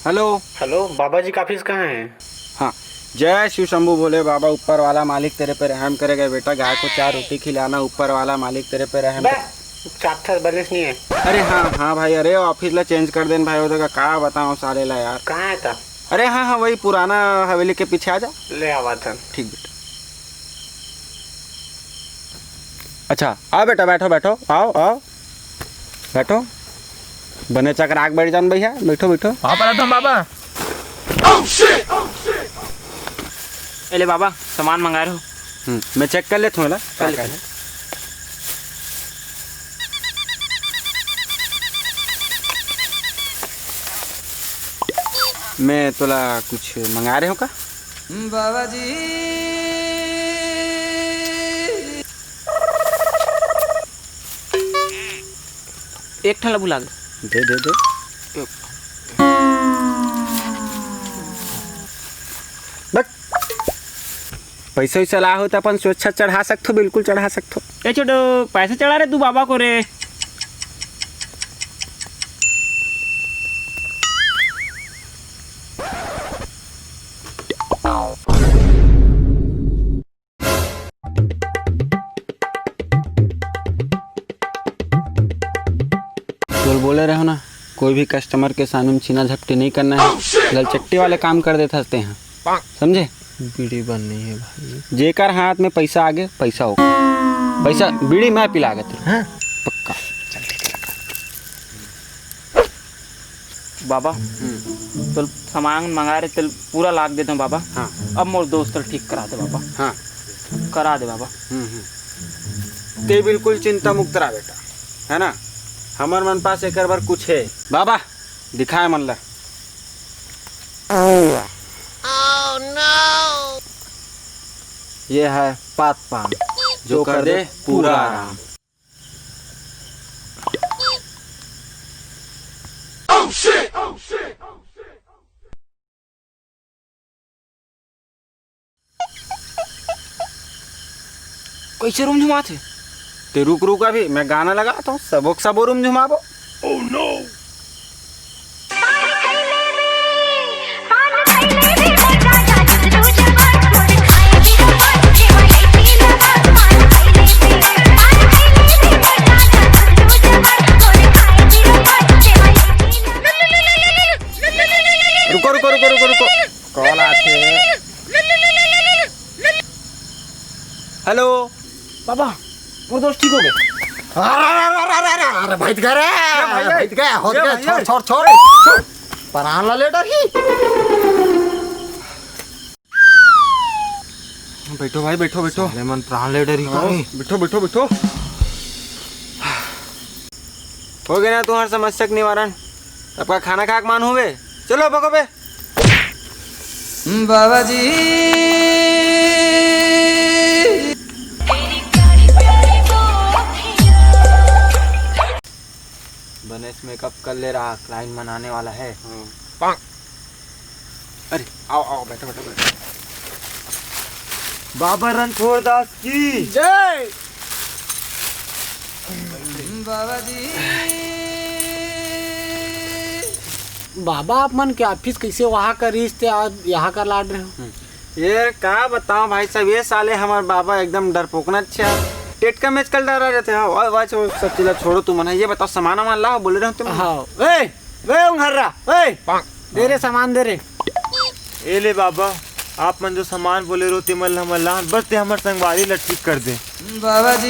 Hello hello, बाबा जी का office कहाँ है? हाँ, जय शिव शंभू भोले बाबा। ऊपर वाला मालिक तेरे पे रहम करेगा बेटा। गाय को 4 रोटी खिलाना, ऊपर वाला मालिक तेरे पे रहम चार बैलेंस नहीं है। अरे हाँ भाई, अरे ऑफिस ला चेंज कर देन भाई। उधर का बताऊँ साले ला यार। कहाँ है था? अरे हाँ, वही पुराना हवेली के पीछे आ जा। ले आवा था। ठीक बेटा। अच्छा आओ बेटा, बैठो बैठो, आओ आओ बैठो। बने चक्र आग बैठ जान भैया, बैठो बैठो। वहाँ पर आता हूँ बाबा। अरे बाबा, सामान मंगा रहे हो? मैं चेक कर लेता हूँ ना। मैं तोला कुछ मंगा रहे हो का बाबा जी? एक ठला बुला दो। दे दे दे। पैसा वैसा ला हो तो अपन स्वेच्छा चढ़ा सकते हो, बिल्कुल चढ़ा सकते हो। ए छोटो, पैसे चढ़ा रहे तू बाबा को रे। तो बोले रहे हो ना, कोई भी कस्टमर के सामने छीना झपटी नहीं करना है। ललचट्टी वाले काम कर देते हंसते हैं, समझे? बीड़ी बननी है भाई। जेकर हाथ में पैसा आगे पैसा हो, पैसा बीड़ी मैं पिला गए हाँ? पक्का। बाबा तो सामान मंगा रहे, तो पूरा लाख देता हूँ बाबा। हाँ अब मोर दोस्त ठीक करा दे बाबा। हाँ करा दे बाबा। ते बिल्कुल चिंता मुक्त रहा बेटा, है ना? हमार मन पास एक बार कुछ है बाबा, दिखाए मन ला। ये है पात पान, जो कर दे पूरा आराम। कैसे रूम झुमा थे? ते रुक अभी मैं गाना लगाता हूँ, सबोक सबो रूम झुमाबो। Oh no! रुको कॉल आते। हेलो बाबा, मोर दोस्त ठीक हो गए। अरे बैठ गए रे, बैठ गए, हो गया। छोड़ परान ला लेटर ही। बैठो भाई, बैठो मन प्राण लेटर ही कहीं। बैठो। हो गया ना तुम्हारी समस्या का निवारण? आपका खाना खा के मान हुए, चलो भगो बे। बाबा जी बनेश मेकअप कर ले रहा, क्लाइंट मनाने वाला है। अरे आओ बैठो। बाबा रणछोड़ दास की जय। बाबा जी बाबा, आप मन के ऑफिस कैसे वहाँ का रिश्ते और यहाँ का लाड रहे हो? ये क्या बताऊं भाई साहब, ये साले हमारे बाबा एकदम डरपोकना अच्छा टेट का मैच कल डरा रहते हैं। वाह सब चीज़ छोड़ो तुम ना, ये बताओ सामान वामान लाओ, बोले रहे हो तुम। हाँ, वे उंघर्रा, दे रे सामान दे रे। ए ले बाबा, आप मन जो सामान बोले रो तिमल हमर लान बस ते हमर संगवारी ला ठीक कर दे। बाबा जी।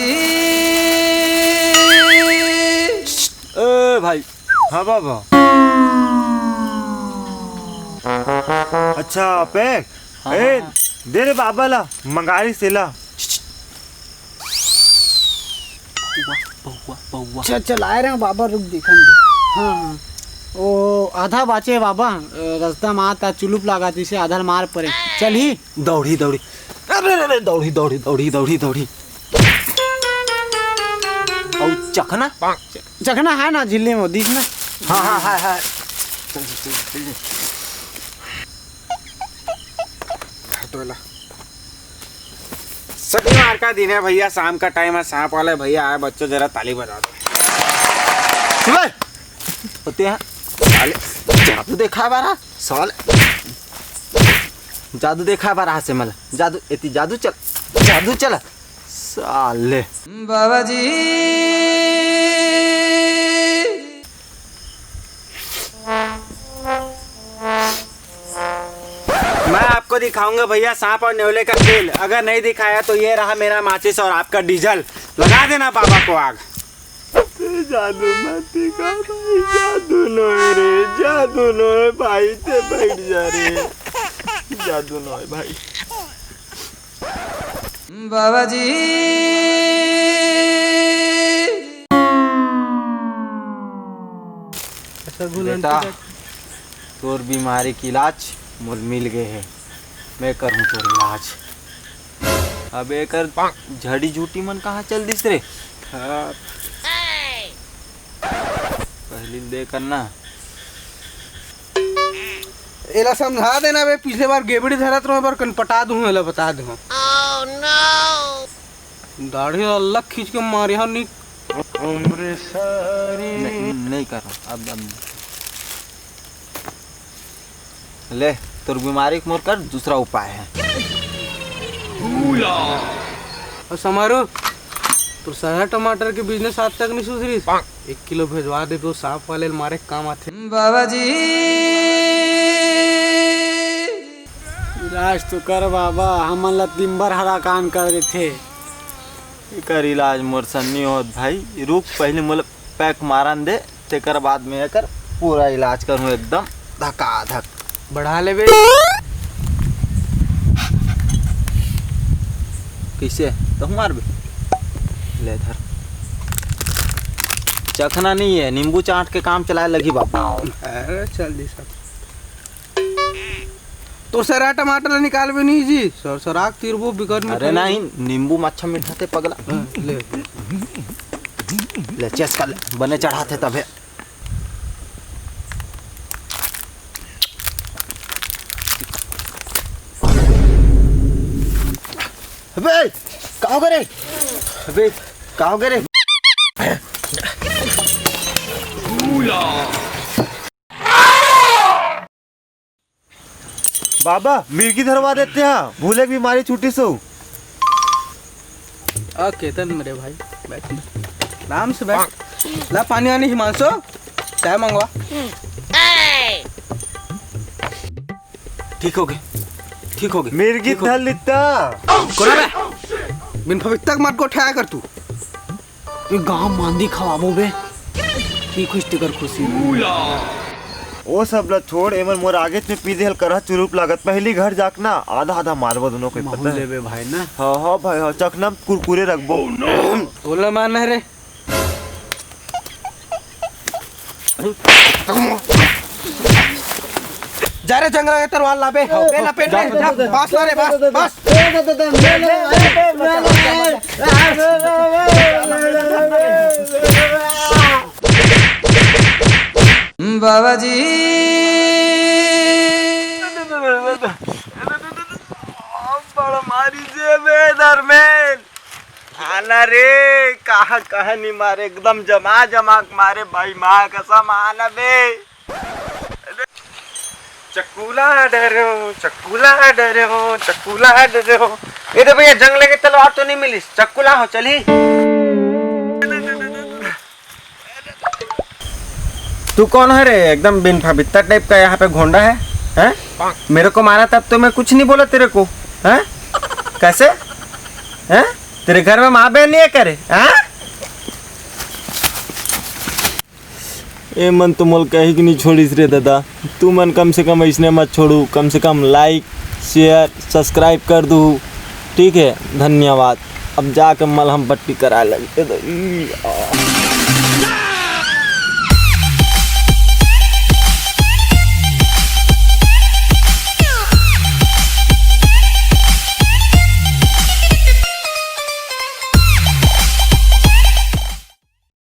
ए भाई। हाँ बाबा। अच्छा पैक। ए दे रे बाबा ला मंगारी से ला। चल आए रहे बाबा, रुक देखन दे। हाँ, ओ आधा बाचे बाबा, रास्ता में आता चुलुप लगा थी से आधा मार पड़े। चल ही दौड़ी अरे दौड़ी। और चखना है ना झिल्ली में दिख ना। हाँ। चल शनिवार का दिन है भैया, शाम का टाइम है, सांप वाले भैया आए, बच्चों जरा ताली बजा दो। होते हैं ताली। जादू देखा बारा साल जादू देखा बारा से मला जादू एती जादू चल साले बाबा जी मैं आपको दिखाऊंगा भैया सांप और न्योले का खेल। अगर नहीं दिखाया तो ये रहा मेरा माचिस और आपका डीजल। लगा देना बाबा को आग। जादू मत दिखा भाई, जादू नो रे, जादू नो भाई ते बैठ जा रे, जादू नो भाई। बाबा जी बेटा तोर बीमारी की इलाज मुझ मिल गए है, मैं करूँ तोर इलाज। अब एक झड़ी झूठी मन कहाँ चल दिस रे। हाँ। पहली दे करना एला समझा देना बे, पिछले बार गेबड़ी धरत रहो, बार कन पटा दूं एला बता दूं। दाढ़ी अल्लाह खींच के मारे हा नहीं नहीं करो अब ले तोर बीमारी को मोर कर दूसरा उपाय है। और समारो तो सारा टमाटर के बिजनेस आज तक नहीं सुधरी। 1 किलो भेजवा दे तो सांप वाले मारे काम आते। बाबा जी इलाज तो कर बाबा, हम दिनभर हरा काम कर रहे थे। एकर इलाज मोर सन्नी होत भाई, रुक पहले मोल पैक मारन दे, तेकर बाद में एकर पूरा इलाज करूँ एकदम धका धक। बढ़ा ले बे। कैसे तो मार बे ले धर। चखना नहीं है, नींबू चाट के काम चलाए लगी बाबा। अरे चल दी सब तो सरा टमाटर निकाल भी नहीं जी, सराग तिरबो बिकर में। अरे नहीं, नींबू मच्छा मीठाते पगला। ले ले चेस कर ले, बने चढ़ाते तबे। अबे कहाँ करे, अबे कहाँ करे। बाबा मिर्गी धरवा देते हैं, भूले की बीमारी छुट्टी सो। केतन मेरे भाई बैठ आराम से बैठ। ला पानी आनी हिमांशु, चाय मंगवा। ठीक हो गए, ठीक हो गए। मिर्गी धर लेता कोना बे बिन पवित्रक मत को उठाया कर तू। ये गांव मांदी खवाबो बे, की खुश टिकर खुशी। वो सब ला छोड़, एमन मोर आगे में पी देल करह चुरुप लागत। पहली घर जाकना आधा आधा मारबो दोनों को पता है। बे भाई ना। हाँ हाँ भाई हाँ, चखना कुरकुरे रखबो। ओला मान रे जा रे जंगल के तरवाल ला बे। बे ला पेट में जा, पास ला रे बस बाबा जी बड़ मारी जे बे धर्मेन आना रे, कहा कहा नहीं मारे, एकदम जमा जमा मारे भाई, माँ कसम आना बे। चक्कूला डरो, चक्कूला डरो, चक्कूला डरो। ये तो भैया जंगले के तलवार तो नहीं मिली, चक्कूला हो चली। तू कौन है रे, एकदम बिन भवित्ता टाइप का यहाँ पे घोंडा है, हैं? मेरे को मारा तब तो मैं कुछ नहीं बोला तेरे को, हैं? कैसे हैं? तेरे घर में माँ बहन नहीं है करे, हैं? ए मन तो मोल कहीं की नहीं छोड़ीस रे दादा, तू मन कम से कम इसने मत छोड़ू, कम से कम लाइक शेयर सब्सक्राइब कर दू, ठीक है? धन्यवाद। अब जाकर मलहम पट्टी करा लगे।